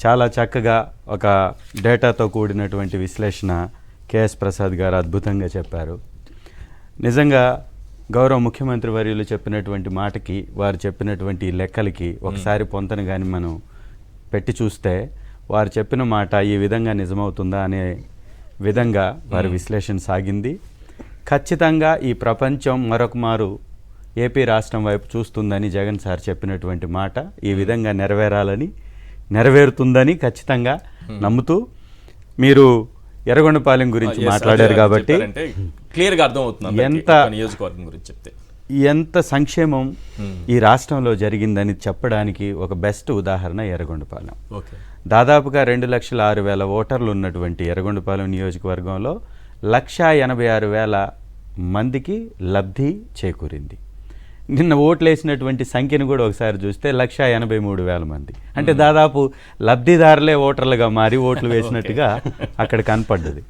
చాలా చక్కగా ఒక డేటాతో కూడినటువంటి విశ్లేషణ కేఎస్ ప్రసాద్ గారు అద్భుతంగా చెప్పారు. నిజంగా గౌరవ ముఖ్యమంత్రి వర్యులు చెప్పినటువంటి మాటకి, వారు చెప్పినటువంటి లెక్కలకి ఒకసారి పొంతన కానీ మనం పెట్టి చూస్తే వారు చెప్పిన మాట ఈ విధంగా నిజమవుతుందా అనే విధంగా వారి విశ్లేషణ సాగింది. ఖచ్చితంగా ఈ ప్రపంచం మరొక మారు ఏపీ రాష్ట్రం వైపు చూస్తుందని జగన్ సార్ చెప్పినటువంటి మాట ఈ విధంగా నెరవేరుతుందని ఖచ్చితంగా నమ్ముతూ, మీరు ఎర్రగొండపాలెం గురించి మాట్లాడారు కాబట్టి క్లియర్గా అర్థమవుతుంది ఎంత సంక్షేమం ఈ రాష్ట్రంలో జరిగిందని చెప్పడానికి ఒక బెస్ట్ ఉదాహరణ ఎర్రగొండపాలెం. దాదాపుగా 2,06,000 ఓటర్లు ఉన్నటువంటి ఎర్రగొండపాలెం నియోజకవర్గంలో 1,86,000 మందికి లబ్ధి చేకూరింది. నిన్న ఓట్లేసినటువంటి సంఖ్యను కూడా ఒకసారి చూస్తే 1,83,000 మంది, అంటే దాదాపు లబ్ధిదారులే ఓటర్లుగా మారి ఓట్లు వేసినట్టుగా అక్కడ కనపడ్డది.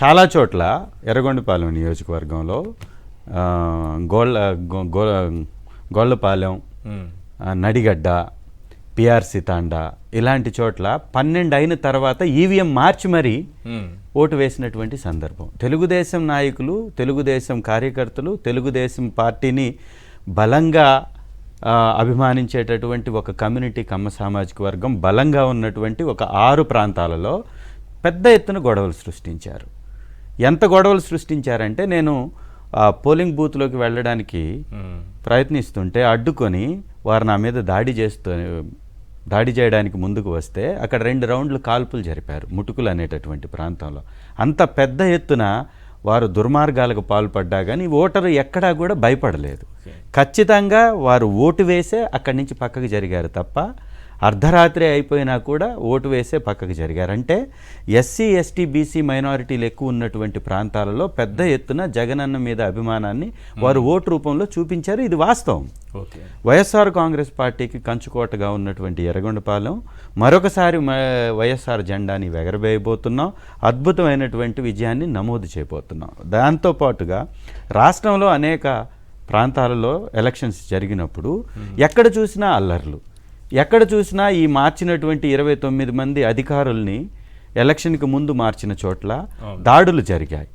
చాలా చోట్ల ఎర్రగొండపాలెం నియోజకవర్గంలో గోళ్ళపాలెం, నడిగడ్డ, పిఆర్సి తాండా ఇలాంటి చోట్ల 12 అయిన తర్వాత ఈవీఎం మార్చి మరీ ఓటు వేసినటువంటి సందర్భం. తెలుగుదేశం నాయకులు, తెలుగుదేశం కార్యకర్తలు, తెలుగుదేశం పార్టీని బలంగా అభిమానించేటటువంటి ఒక కమ్యూనిటీ, కమ్మ సామాజిక వర్గం బలంగా ఉన్నటువంటి ఒక 6 ప్రాంతాలలో పెద్ద ఎత్తున గొడవలు సృష్టించారు. ఎంత గొడవలు సృష్టించారంటే, నేను పోలింగ్ బూత్లోకి వెళ్ళడానికి ప్రయత్నిస్తుంటే అడ్డుకొని వారు నా మీద దాడి చేయడానికి ముందుకు వస్తే అక్కడ 2 రౌండ్లు కాల్పులు జరిపారు ముటుకులు అనేటటువంటి ప్రాంతంలో. అంత పెద్ద ఎత్తున వారు దుర్మార్గాలకు పాల్పడ్డా కానీ ఓటరు ఎక్కడా కూడా భయపడలేదు. ఖచ్చితంగా వారు ఓటు వేసే అక్కడి నుంచి పక్కకు జరిగారు తప్ప, అర్ధరాత్రి అయిపోయినా కూడా ఓటు వేసే పక్కకు జరిగారు. అంటే ఎస్సీ, ఎస్టీ, బీసీ మైనారిటీలు ఎక్కువ ఉన్నటువంటి ప్రాంతాలలో పెద్ద ఎత్తున జగనన్న మీద అభిమానాన్ని వారు ఓటు రూపంలో చూపించారు. ఇది వాస్తవం. వైఎస్ఆర్ కాంగ్రెస్ పార్టీకి కంచుకోటగా ఉన్నటువంటి ఎర్రగొండపాలెం మరొకసారి వైఎస్ఆర్ జెండాని ఎగరవేయబోతున్నాం, అద్భుతమైనటువంటి విజయాన్ని నమోదు చేయబోతున్నాం. దాంతోపాటుగా రాష్ట్రంలో అనేక ప్రాంతాలలో ఎలక్షన్స్ జరిగినప్పుడు ఎక్కడ చూసినా అల్లర్లు, ఎక్కడ చూసినా ఈ మార్చినటువంటి 29 మంది అధికారుల్ని ఎలక్షన్కి ముందు మార్చిన చోట్ల దాడులు జరిగాయి,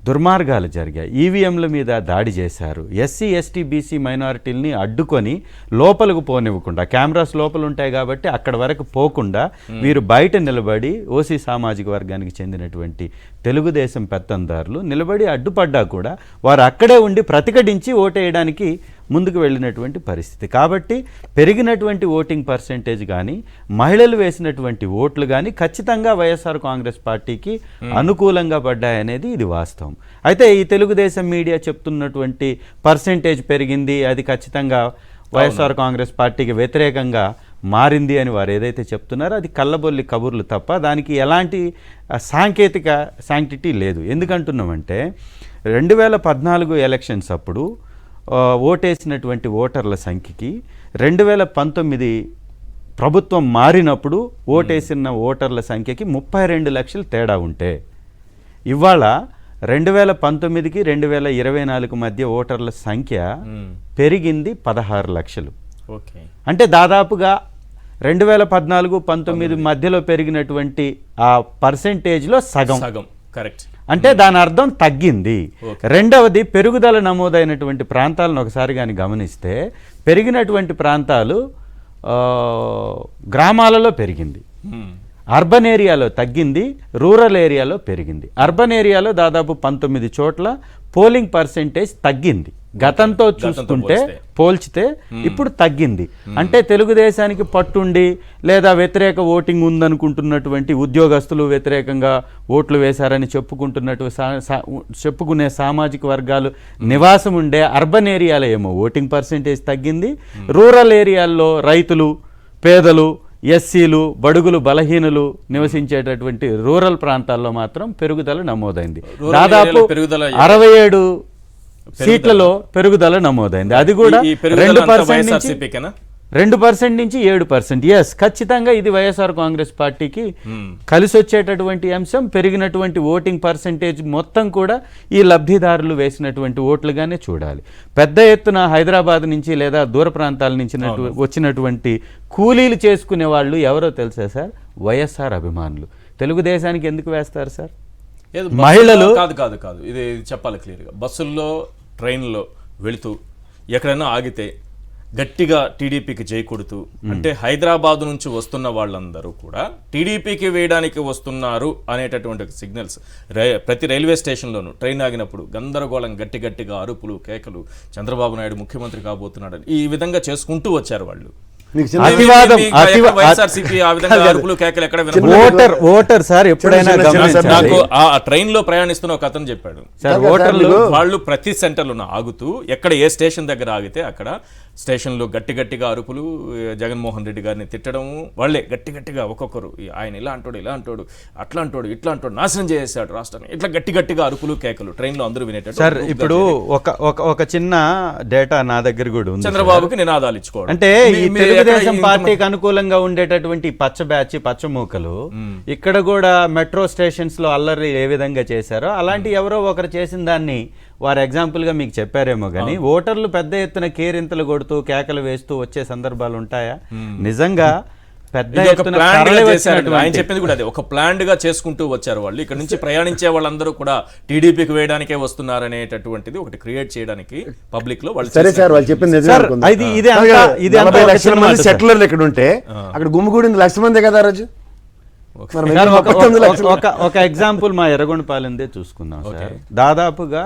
దుర్మార్గాలు జరిగాయి, ఈవీఎంల మీద దాడి చేశారు. ఎస్సీ, ఎస్టీ, బీసీ మైనారిటీలని అడ్డుకొని లోపలకు పోనివ్వకుండా, కెమెరాస్ లోపల ఉంటాయి కాబట్టి అక్కడ వరకు పోకుండా వీరు బయట నిలబడి ఓసీ సామాజిక వర్గానికి చెందినటువంటి తెలుగుదేశం పెత్తందారులు నిలబడి అడ్డుపడ్డా కూడా వారు అక్కడే ఉండి ప్రతిఘటించి ఓటేయడానికి ముందుకు వెళ్ళినటువంటి పరిస్థితి. కాబట్టి పెరిగినటువంటి ఓటింగ్ పర్సెంటేజ్ కానీ, మహిళలు వేసినటువంటి ఓట్లు కానీ ఖచ్చితంగా వైఎస్ఆర్ కాంగ్రెస్ పార్టీకి అనుకూలంగా పడ్డాయనేది ఇది వాస్తవం. అయితే ఈ తెలుగుదేశం మీడియా చెప్తున్నటువంటి పర్సెంటేజ్ పెరిగింది, అది ఖచ్చితంగా వైఎస్ఆర్ కాంగ్రెస్ పార్టీకి వ్యతిరేకంగా మారింది అని వారు ఏదైతే చెప్తున్నారో అది కళ్ళబొల్లి కబుర్లు తప్ప దానికి ఎలాంటి సాంకేతిక శాంక్టిటీ లేదు. ఎందుకంటున్నామంటే 2014 ఎలక్షన్స్ అప్పుడు ఓటేసినటువంటి ఓటర్ల సంఖ్యకి 2019 ప్రభుత్వం మారినప్పుడు ఓటేసిన ఓటర్ల సంఖ్యకి 32 లక్షలు తేడా ఉంటే, ఇవాళ 2019కి 2024 మధ్య ఓటర్ల సంఖ్య పెరిగింది 16 లక్షలు. అంటే దాదాపుగా 2014-19 మధ్యలో పెరిగినటువంటి ఆ పర్సెంటేజ్లో సగం. కరెక్ట్. అంటే దాని అర్థం తగ్గింది. రెండవది, పెరుగుదల నమోదైనటువంటి ప్రాంతాలను ఒకసారి కానీ గమనిస్తే పెరిగినటువంటి ప్రాంతాలు గ్రామాలలో పెరిగింది, అర్బన్ ఏరియాలో తగ్గింది, రూరల్ ఏరియాలో పెరిగింది. అర్బన్ ఏరియాలో దాదాపు 19 చోట్ల పోలింగ్ పర్సెంటేజ్ తగ్గింది. గతంతో చూసుకుంటే పోల్చితే ఇప్పుడు తగ్గింది. అంటే తెలుగుదేశానికి పట్టుండి లేదా వ్యతిరేక ఓటింగ్ ఉందనుకుంటున్నటువంటి ఉద్యోగస్తులు వ్యతిరేకంగా ఓట్లు వేశారని చెప్పుకునే సామాజిక వర్గాలు నివాసం ఉండే అర్బన్ ఏరియాలో ఏమో ఓటింగ్ పర్సెంటేజ్ తగ్గింది, రూరల్ ఏరియాల్లో రైతులు, పేదలు, ఎస్సీలు, బడుగులు, బలహీనులు నివసించేటటువంటి రూరల్ ప్రాంతాల్లో మాత్రం పెరుగుదల నమోదైంది. దాదాపు 67 సీట్లలో పెరుగుదల నమోదైంది. అది కూడా 2% నుంచి 2% నుంచి 7%. ఎస్, ఖచ్చితంగా ఇది వైఎస్ఆర్ కాంగ్రెస్ పార్టీకి కలిసి వచ్చేటటువంటి అంశం. పెరిగినటువంటి ఓటింగ్ పర్సెంటేజ్ మొత్తం కూడా ఈ లబ్ధిదారులు వేసినటువంటి ఓట్లుగానే చూడాలి. పెద్ద ఎత్తున హైదరాబాద్ నుంచి లేదా దూర ప్రాంతాల నుంచి వచ్చినటువంటి కూలీలు చేసుకునే వాళ్ళు ఎవరో తెలుసా సార్? వైఎస్ఆర్ అభిమానులు. తెలుగుదేశానికి ఎందుకు వేస్తారు సార్? మహిళలు కాదు కాదు కాదు ఇది చెప్పాలి క్లియర్గా. బస్సుల్లో ట్రైన్లో వెళుతూ ఎక్కడైనా ఆగితే గట్టిగా టీడీపీకి జై కొడుతూ, అంటే హైదరాబాద్ నుంచి వస్తున్న వాళ్ళందరూ కూడా టీడీపీకి వేయడానికి వస్తున్నారు అనేటటువంటి సిగ్నల్స్ ప్రతి రైల్వే స్టేషన్లోనూ ట్రైన్ ఆగినప్పుడు గందరగోళం, గట్టిగా అరుపులు, కేకలు, చంద్రబాబు నాయుడు ముఖ్యమంత్రి కాబోతున్నాడు ఈ విధంగా చేసుకుంటూ వచ్చారు వాళ్ళు. ఓటర్ సార్ ఎప్పుడైనా నాకు ఆ ట్రైన్ లో ప్రయాణిస్తున్న ఒక అతను చెప్పాడు, వాళ్ళు ప్రతి సెంటర్లో ఆగుతూ ఎక్కడ ఏ స్టేషన్ దగ్గర ఆగితే అక్కడ స్టేషన్లో గట్టిగా అరుపులు, జగన్మోహన్ రెడ్డి గారిని తిట్టడము, వాళ్ళే గట్టిగా ఒక్కొక్కరు ఆయన ఇలా అంటాడు అట్లా అంటాడు ఇట్లా అంటాడు, నాశనం చేసేసాడు రాష్ట్రాన్ని, ఇట్లా గట్టిగా అరుపులు, కేకలు ట్రైన్ లో అందరూ వినేటట్టు. సార్ ఇప్పుడు ఒక చిన్న డేటా నా దగ్గర కూడా ఉంది. చంద్రబాబుకి నినాదాలు ఇచ్చుకోవడం అంటే ఈ తెలుగుదేశం పార్టీకి అనుకూలంగా ఉండేటటువంటి పచ్చ బ్యాచ్, పచ్చ మూకలు ఇక్కడ కూడా మెట్రో స్టేషన్స్ లో అల్లరి ఏ విధంగా చేశారో అలాంటి ఎవరో ఒకరు చేసిన దాన్ని వారు ఎగ్జాంపుల్ గా మీకు చెప్పారేమో కానీ ఓటర్లు పెద్ద ఎత్తున కేరింతలు కొడుతూ కేకలు వేస్తూ వచ్చే సందర్భాలు ఉంటాయా? నిజంగా పెద్ద ఎత్తున ఆయన చెప్పింది కూడా అదే, ఒక ప్లాన్డ్ గా చేసుకుంటూ వచ్చారు వాళ్ళు. ఇక్కడ నుంచి ప్రయాణించే వాళ్ళందరూ కూడా టీడీపీకి వేయడానికే వస్తున్నారు అనేటటువంటిది ఒకటి క్రియేట్ చేయడానికి పబ్లిక్ లో వాళ్ళు. సరే సార్, వాళ్ళు చెప్పింది సెటిలర్లు ఇక్కడ ఉంటే అక్కడ గుమ్మిగూడింది 1,00,000 మందే కదా రాజు. ఒక ఎగ్జాంపుల్ మా ఎర్రగొండపాలెందే చూసుకుందాం సార్. దాదాపుగా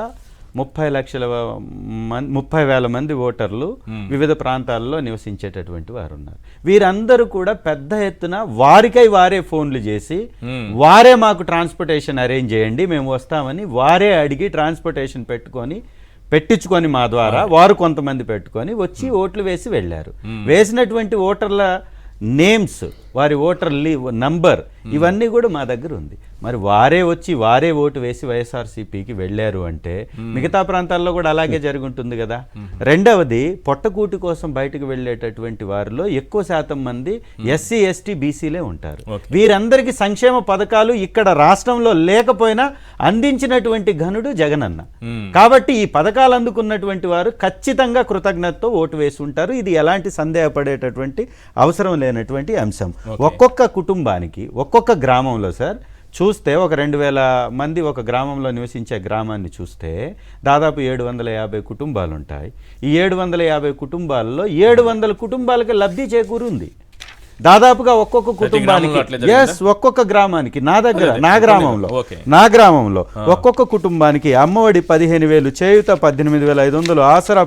30,000 మంది ఓటర్లు వివిధ ప్రాంతాల్లో నివసించేటటువంటి వారు ఉన్నారు. వీరందరూ కూడా పెద్ద ఎత్తున వారికై వారే ఫోన్లు చేసి వారే మాకు ట్రాన్స్పోర్టేషన్ అరేంజ్ చేయండి మేము వస్తామని వారే అడిగి ట్రాన్స్పోర్టేషన్ పెట్టించుకొని మా ద్వారా వారు కొంతమంది పెట్టుకొని వచ్చి ఓట్లు వేసి వెళ్ళారు. వేసినటువంటి ఓటర్ల నేమ్స్, వారి ఓటర్ నంబర్ ఇవన్నీ కూడా మా దగ్గర ఉంది. మరి వారే వచ్చి వారే ఓటు వేసి వైఎస్ఆర్సీపీకి వెళ్ళారు అంటే మిగతా ప్రాంతాల్లో కూడా అలాగే జరుగుంటుంది కదా. రెండవది, పొట్టకూటి కోసం బయటకు వెళ్ళేటటువంటి వారిలో ఎక్కువ శాతం మంది ఎస్సీ, ఎస్టీ, బీసీలే ఉంటారు. వీరందరికీ సంక్షేమ పథకాలు ఇక్కడ రాష్ట్రంలో లేకపోయినా అందించినటువంటి ఘనుడు జగనన్న. కాబట్టి ఈ పథకాలు అందుకున్నటువంటి వారు ఖచ్చితంగా కృతజ్ఞతతో ఓటు వేసి ఉంటారు. ఇది ఎలాంటి సందేహపడేటటువంటి అవసరం లేనటువంటి అంశం. ఒక్కొక్క కుటుంబానికి ఒక్కొక్క గ్రామంలో సార్ చూస్తే ఒక 2,000 మంది ఒక గ్రామంలో నివసించే గ్రామాన్ని చూస్తే దాదాపు 750 కుటుంబాలు ఉంటాయి. ఈ 750 కుటుంబాల్లో 700 కుటుంబాలకి లబ్ధి చేకూరుంది. దాదాపుగా ఒక్కొక్క కుటుంబానికి ఒక్కొక్క గ్రామానికి నా గ్రామంలో ఒక్కొక్క కుటుంబానికి అమ్మఒడి 15,000, చేయుత 18,500, ఆసరా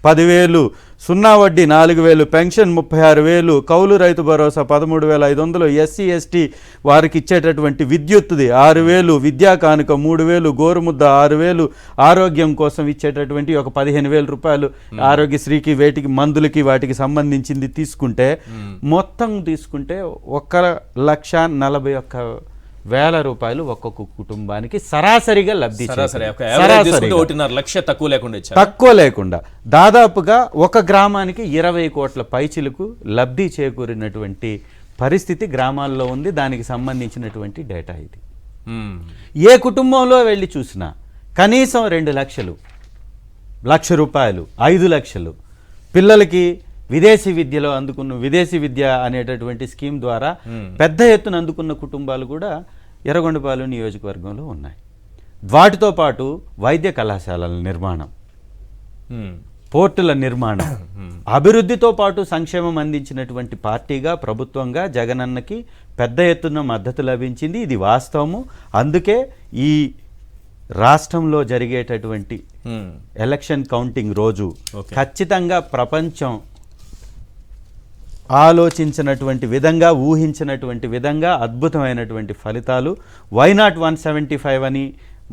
10,000, సున్నా వడ్డీ 4,000, పెన్షన్ 36,000, కౌలు రైతు భరోసా 13,500, ఎస్సీ ఎస్టీ వారికి ఇచ్చేటటువంటి విద్యుత్తుది 6,000, విద్యా కానుక 3,000, గోరుముద్ద 6,000, ఆరోగ్యం కోసం ఇచ్చేటటువంటి ఒక 15,000 రూపాయలు ఆరోగ్యశ్రీకి, వేటికి మందులకి వాటికి సంబంధించింది తీసుకుంటే మొత్తం తీసుకుంటే 1,41,000 రూపాయలు ఒక్కొక్క కుటుంబానికి సరాసరిగా లబ్ధి, తక్కువ లేకుండా దాదాపుగా ఒక గ్రామానికి 20 కోట్ల పైచిలకు లబ్ధి చేకూరినటువంటి పరిస్థితి గ్రామాల్లో ఉంది. దానికి సంబంధించినటువంటి డేటా ఇది. ఏ కుటుంబంలో వెళ్ళి చూసినా కనీసం 2 లక్షలు, 1,00,000 రూపాయలు, 5 లక్షలు పిల్లలకి విదేశీ విద్య అనేటటువంటి స్కీమ్ ద్వారా పెద్ద ఎత్తున అందుకున్న కుటుంబాలు కూడా ఎర్రగొండపాలెం నియోజకవర్గంలో ఉన్నాయి. వాటితో పాటు వైద్య కళాశాలల నిర్మాణం, పోర్టుల నిర్మాణం, అభివృద్ధితో పాటు సంక్షేమం అందించినటువంటి పార్టీగా, ప్రభుత్వంగా జగనన్నకి పెద్ద ఎత్తున మద్దతు లభించింది. ఇది వాస్తవము. అందుకే ఈ రాష్ట్రంలో జరిగేటటువంటి ఎలక్షన్ కౌంటింగ్ రోజు ఖచ్చితంగా ప్రపంచం ఆలోచించినటువంటి విధంగా, ఊహించినటువంటి విధంగా అద్భుతమైనటువంటి ఫలితాలు. వైనాట్ 175 అని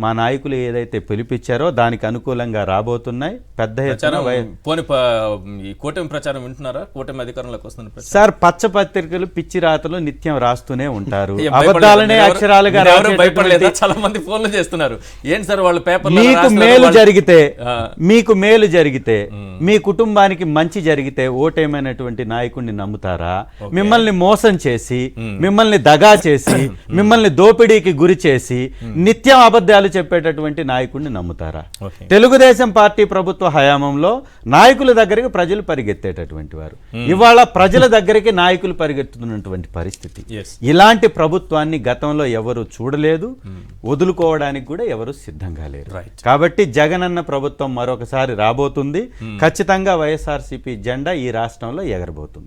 మా నాయకులు ఏదైతే పిలిపించారో దానికి అనుకూలంగా రాబోతున్నాయి. పెద్ద ఎత్తున ఈ కూటమి ప్రచారం వింటున్నారా? కూటమి అధికారంలోకి వస్తున్న ప్రచారం. సార్, పచ్చ పత్రికలు పిచ్చి రాతలు నిత్యం రాస్తూనే ఉంటారు. అబద్ధాలనే అక్షరాలుగా భయపడలేదా? చాలా మంది ఫోన్లు చేస్తున్నారు. ఏంటి సార్ వాళ్ళు పేపర్ మీకు మేలు జరిగితే మీ కుటుంబానికి మంచి జరిగితే ఓటేమైనటువంటి నాయకుడిని నమ్ముతారా? మిమ్మల్ని మోసం చేసి, మిమ్మల్ని దగా చేసి, మిమ్మల్ని దోపిడీకి గురి చేసి నిత్యం అబద్ధాలు చెప్పేటటువంటి నాయకుడిని నమ్ముతారా? తెలుగుదేశం పార్టీ ప్రభుత్వ హయాంలో నాయకుల దగ్గరికి ప్రజలు పరిగెత్తేటటువంటి వారు, ఇవాళ ప్రజల దగ్గరికి నాయకులు పరిగెత్తుతున్నటువంటి పరిస్థితి. ఇలాంటి ప్రభుత్వాన్ని గతంలో ఎవరు చూడలేదు, వదులుకోవడానికి కూడా ఎవరు సిద్ధంగా లేరు. కాబట్టి జగనన్న ప్రభుత్వం మరొకసారి రాబోతుంది. ఖచ్చితంగా వైఎస్ఆర్సీపీ జెండా ఈ రాష్ట్రంలో ఎగరబోతుంది.